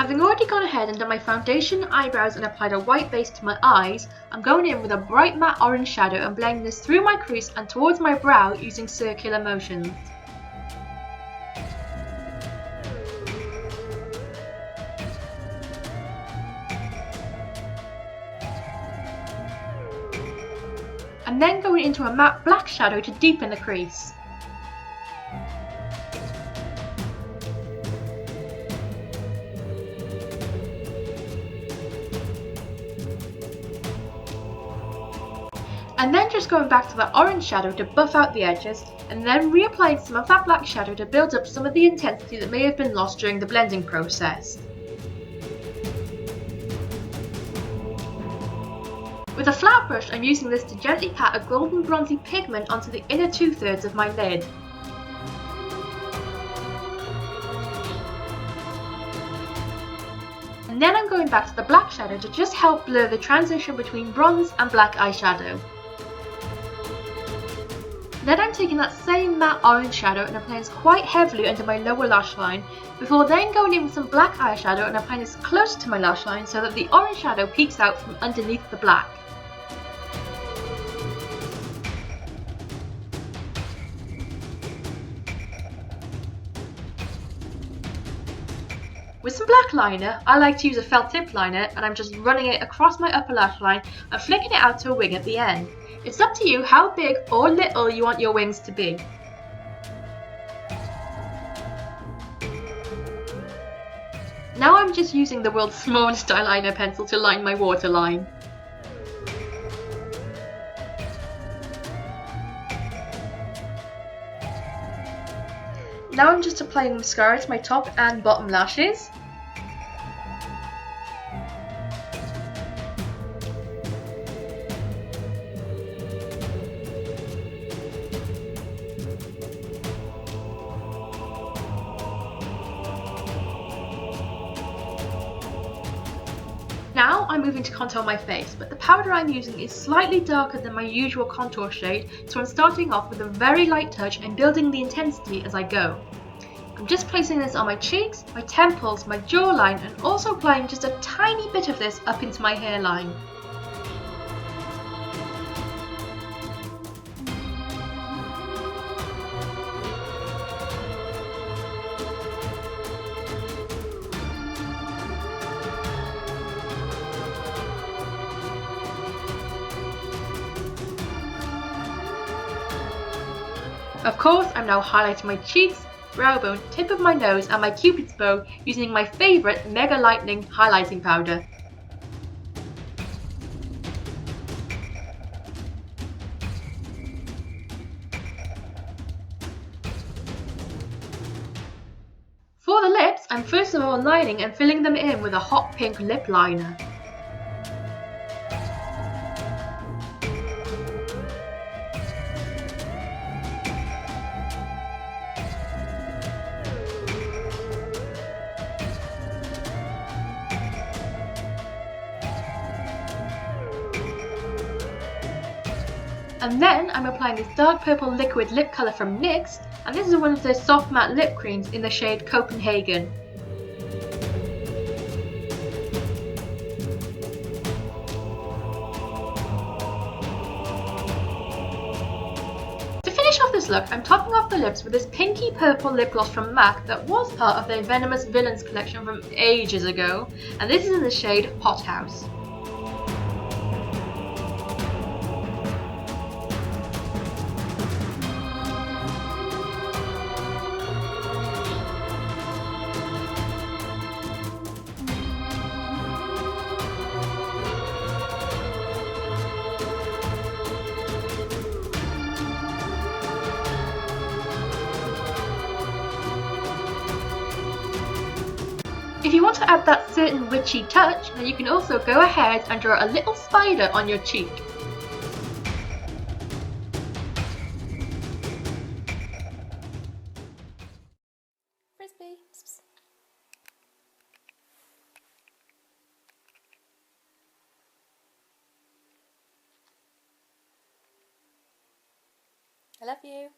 Having already gone ahead and done my foundation, eyebrows and applied a white base to my eyes, I'm going in with a bright matte orange shadow and blending this through my crease and towards my brow using circular motions. And then going into a matte black shadow to deepen the crease. And then just going back to the orange shadow to buff out the edges, and then reapplying some of that black shadow to build up some of the intensity that may have been lost during the blending process. With a flat brush, I'm using this to gently pat a golden bronzy pigment onto the inner 2/3 of my lid. And then I'm going back to the black shadow to just help blur the transition between bronze and black eyeshadow. Then I'm taking that same matte orange shadow and applying this quite heavily under my lower lash line, before then going in with some black eyeshadow and applying this close to my lash line so that the orange shadow peeks out from underneath the black. With some black liner, I like to use a felt tip liner and I'm just running it across my upper lash line and flicking it out to a wing at the end. It's up to you how big or little you want your wings to be. Now I'm just using the world's smallest eyeliner pencil to line my waterline. Now I'm just applying mascara to my top and bottom lashes. Now I'm moving to contour my face, but the powder I'm using is slightly darker than my usual contour shade, so I'm starting off with a very light touch and building the intensity as I go. I'm just placing this on my cheeks, my temples, my jawline, and also applying just a tiny bit of this up into my hairline. Of course, I'm now highlighting my cheeks, brow bone, tip of my nose and my cupid's bow using my favourite Mega Lightning highlighting powder. For the lips, I'm first of all lining and filling them in with a hot pink lip liner. And then I'm applying this dark purple liquid lip colour from NYX, and this is one of their soft matte lip creams in the shade Copenhagen. To finish off this look, I'm topping off the lips with this pinky purple lip gloss from MAC that was part of their Venomous Villains collection from ages ago, and this is in the shade Hot House. If you want to add that certain witchy touch, then you can also go ahead and draw a little spider on your cheek. Frisbee. I love you.